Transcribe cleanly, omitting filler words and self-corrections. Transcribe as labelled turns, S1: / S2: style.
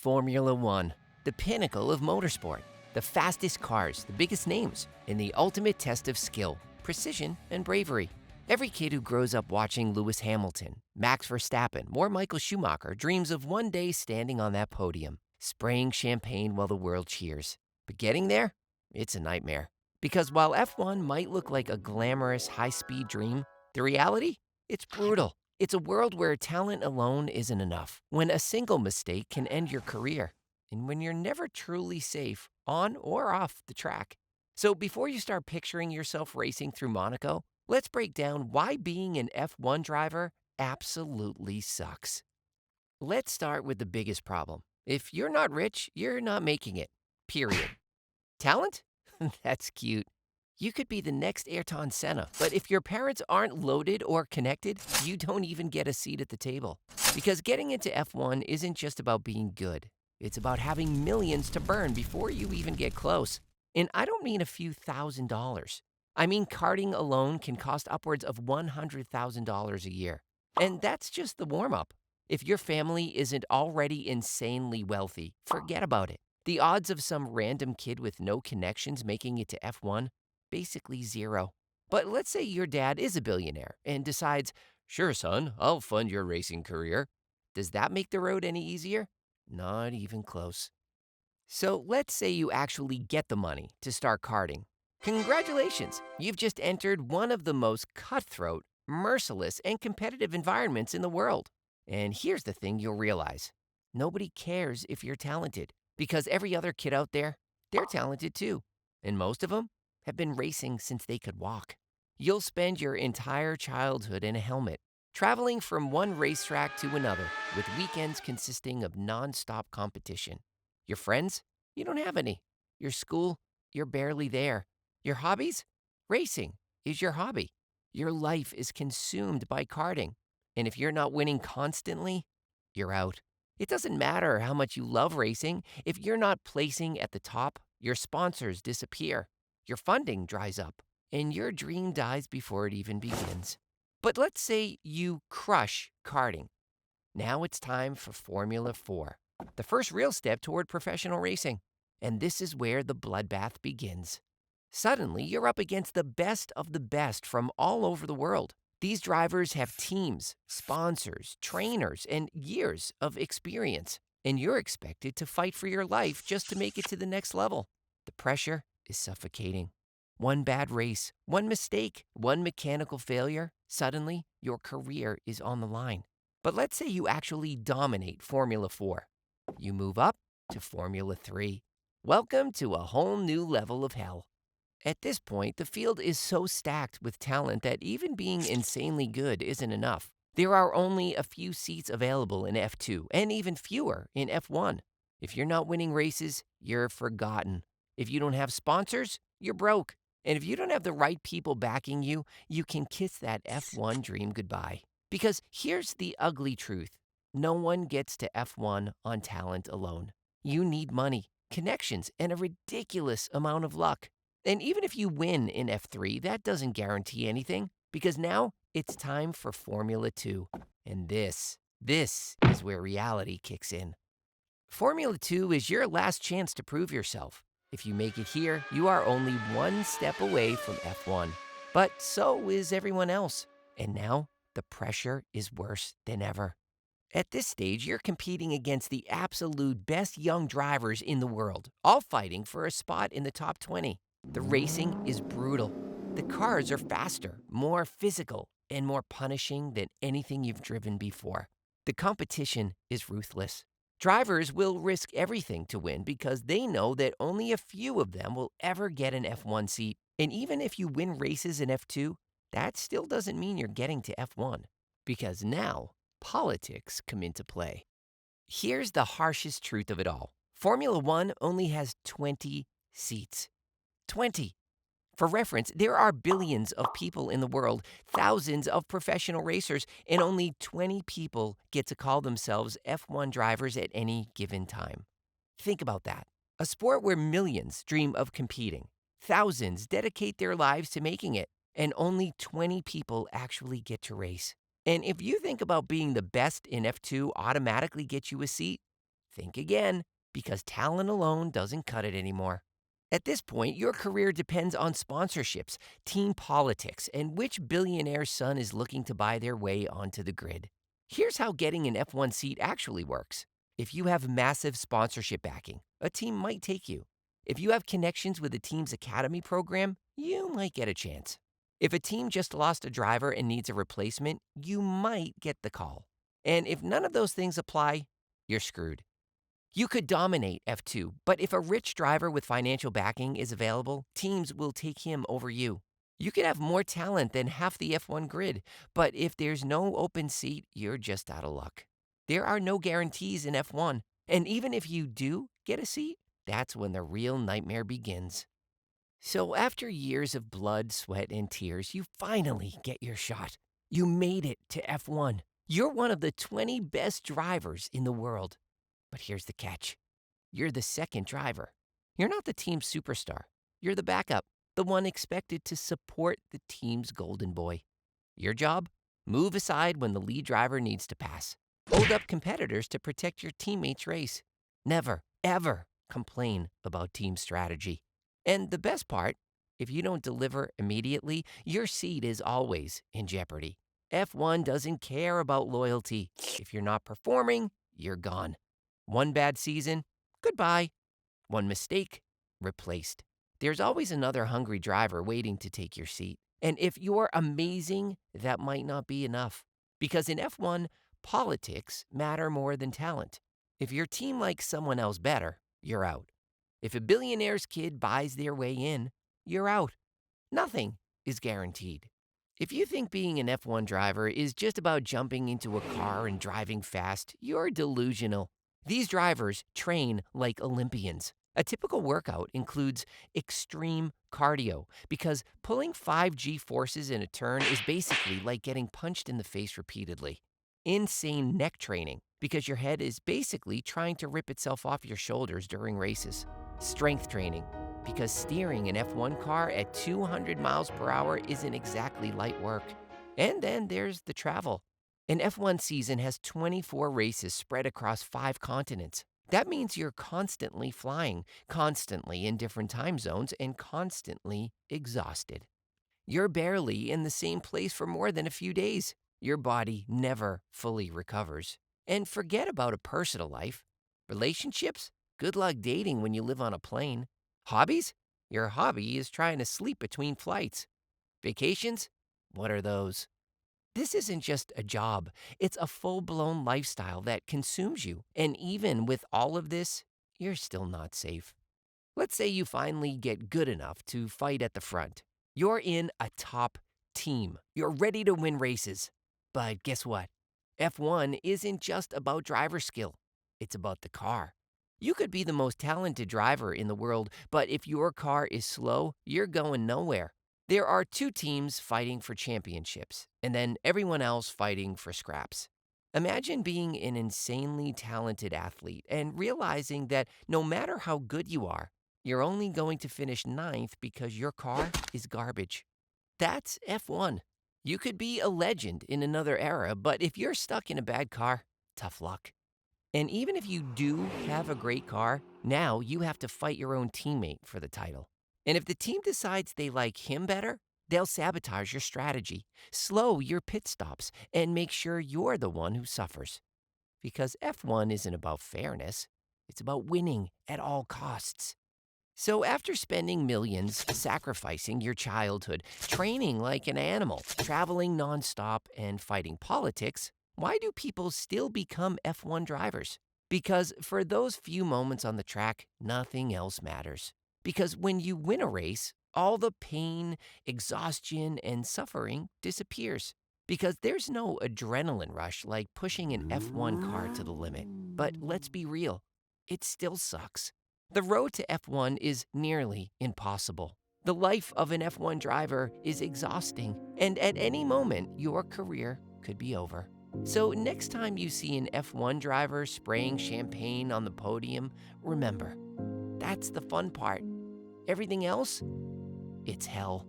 S1: Formula One, the pinnacle of motorsport. The fastest cars, the biggest names, and the ultimate test of skill, precision, and bravery. Every kid who grows up watching Lewis Hamilton, Max Verstappen, or Michael Schumacher dreams of one day standing on that podium, spraying champagne while the world cheers. But getting there? It's a nightmare. Because while F1 might look like a glamorous, high-speed dream, the reality? It's brutal. It's a world where talent alone isn't enough, when a single mistake can end your career, and when you're never truly safe on or off the track. So before you start picturing yourself racing through Monaco, let's break down why being an F1 driver absolutely sucks. Let's start with the biggest problem. If you're not rich, you're not making it. Period. Talent? That's cute. You could be the next Ayrton Senna, but if your parents aren't loaded or connected, you don't even get a seat at the table. Because getting into F1 isn't just about being good. It's about having millions to burn before you even get close. And I don't mean a few $1,000s. I mean karting alone can cost upwards of $100,000 a year. And that's just the warm-up. If your family isn't already insanely wealthy, forget about it. The odds of some random kid with no connections making it to F1? Basically zero. But let's say your dad is a billionaire and decides, "Sure, son, I'll fund your racing career." Does that make the road any easier? Not even close. So let's say you actually get the money to start karting. Congratulations! You've just entered one of the most cutthroat, merciless, and competitive environments in the world. And here's the thing you'll realize. Nobody cares if you're talented, because every other kid out there, they're talented too. And most of them have been racing since they could walk. You'll spend your entire childhood in a helmet, traveling from one racetrack to another, with weekends consisting of non-stop competition. Your friends? You don't have any. Your school? You're barely there. Your hobbies? Racing is your hobby. Your life is consumed by karting. And if you're not winning constantly, you're out. It doesn't matter how much you love racing. If you're not placing at the top, your sponsors disappear. Your funding dries up, and your dream dies before it even begins. But let's say you crush karting. Now it's time for Formula 4, the first real step toward professional racing. And this is where the bloodbath begins. Suddenly, you're up against the best of the best from all over the world. These drivers have teams, sponsors, trainers, and years of experience. And you're expected to fight for your life just to make it to the next level. The pressure is suffocating. One bad race, one mistake, one mechanical failure, suddenly your career is on the line. But let's say you actually dominate Formula 4. You move up to Formula 3. Welcome to a whole new level of hell. At this point, the field is so stacked with talent that even being insanely good isn't enough. There are only a few seats available in F2 and even fewer in F1. If you're not winning races, you're forgotten. If you don't have sponsors, you're broke. And if you don't have the right people backing you, you can kiss that F1 dream goodbye. Because here's the ugly truth. No one gets to F1 on talent alone. You need money, connections, and a ridiculous amount of luck. And even if you win in F3, that doesn't guarantee anything, because now it's time for Formula 2. And this is where reality kicks in. Formula 2 is your last chance to prove yourself. If you make it here, you are only one step away from F1. But so is everyone else. And now the pressure is worse than ever. At this stage, you're competing against the absolute best young drivers in the world, all fighting for a spot in the top 20. The racing is brutal. The cars are faster, more physical, and more punishing than anything you've driven before. The competition is ruthless. Drivers will risk everything to win because they know that only a few of them will ever get an F1 seat. And even if you win races in F2, that still doesn't mean you're getting to F1. Because now, politics come into play. Here's the harshest truth of it all. Formula 1 only has 20 seats. 20. For reference, there are billions of people in the world, thousands of professional racers, and only 20 people get to call themselves F1 drivers at any given time. Think about that. A sport where millions dream of competing, thousands dedicate their lives to making it, and only 20 people actually get to race. And if you think about being the best in F2 automatically gets you a seat, think again, because talent alone doesn't cut it anymore. At this point, your career depends on sponsorships, team politics, and which billionaire's son is looking to buy their way onto the grid. Here's how getting an F1 seat actually works. If you have massive sponsorship backing, a team might take you. If you have connections with a team's academy program, you might get a chance. If a team just lost a driver and needs a replacement, you might get the call. And if none of those things apply, you're screwed. You could dominate F2, but if a rich driver with financial backing is available, teams will take him over you. You could have more talent than half the F1 grid, but if there's no open seat, you're just out of luck. There are no guarantees in F1, and even if you do get a seat, that's when the real nightmare begins. So after years of blood, sweat, and tears, you finally get your shot. You made it to F1. You're one of the 20 best drivers in the world. But here's the catch. You're the second driver. You're not the team's superstar. You're the backup, the one expected to support the team's golden boy. Your job? Move aside when the lead driver needs to pass. Hold up competitors to protect your teammates' race. Never, ever complain about team strategy. And the best part, if you don't deliver immediately, your seat is always in jeopardy. F1 doesn't care about loyalty. If you're not performing, you're gone. One bad season, goodbye. One mistake, replaced. There's always another hungry driver waiting to take your seat. And if you're amazing, that might not be enough. Because in F1, politics matter more than talent. If your team likes someone else better, you're out. If a billionaire's kid buys their way in, you're out. Nothing is guaranteed. If you think being an F1 driver is just about jumping into a car and driving fast, you're delusional. These drivers train like Olympians. A typical workout includes extreme cardio because pulling 5 G-forces in a turn is basically like getting punched in the face repeatedly. Insane neck training because your head is basically trying to rip itself off your shoulders during races. Strength training because steering an F1 car at 200 miles per hour isn't exactly light work. And then there's the travel. An F1 season has 24 races spread across 5 continents. That means you're constantly flying, constantly in different time zones, and constantly exhausted. You're barely in the same place for more than a few days. Your body never fully recovers. And forget about a personal life. Relationships? Good luck dating when you live on a plane. Hobbies? Your hobby is trying to sleep between flights. Vacations? What are those? This isn't just a job. It's a full-blown lifestyle that consumes you. And even with all of this, you're still not safe. Let's say you finally get good enough to fight at the front. You're in a top team. You're ready to win races. But guess what? F1 isn't just about driver skill. It's about the car. You could be the most talented driver in the world, but if your car is slow, you're going nowhere. There are 2 teams fighting for championships, and then everyone else fighting for scraps. Imagine being an insanely talented athlete and realizing that no matter how good you are, you're only going to finish 9th because your car is garbage. That's F1. You could be a legend in another era, but if you're stuck in a bad car, tough luck. And even if you do have a great car, now you have to fight your own teammate for the title. And if the team decides they like him better, they'll sabotage your strategy, slow your pit stops, and make sure you're the one who suffers. Because F1 isn't about fairness. It's about winning at all costs. So after spending millions, sacrificing your childhood, training like an animal, traveling nonstop, and fighting politics, why do people still become F1 drivers? Because for those few moments on the track, nothing else matters. Because when you win a race, all the pain, exhaustion, and suffering disappears. Because there's no adrenaline rush like pushing an F1 car to the limit. But let's be real, it still sucks. The road to F1 is nearly impossible. The life of an F1 driver is exhausting, and at any moment, your career could be over. So next time you see an F1 driver spraying champagne on the podium, remember, that's the fun part. Everything else, it's hell.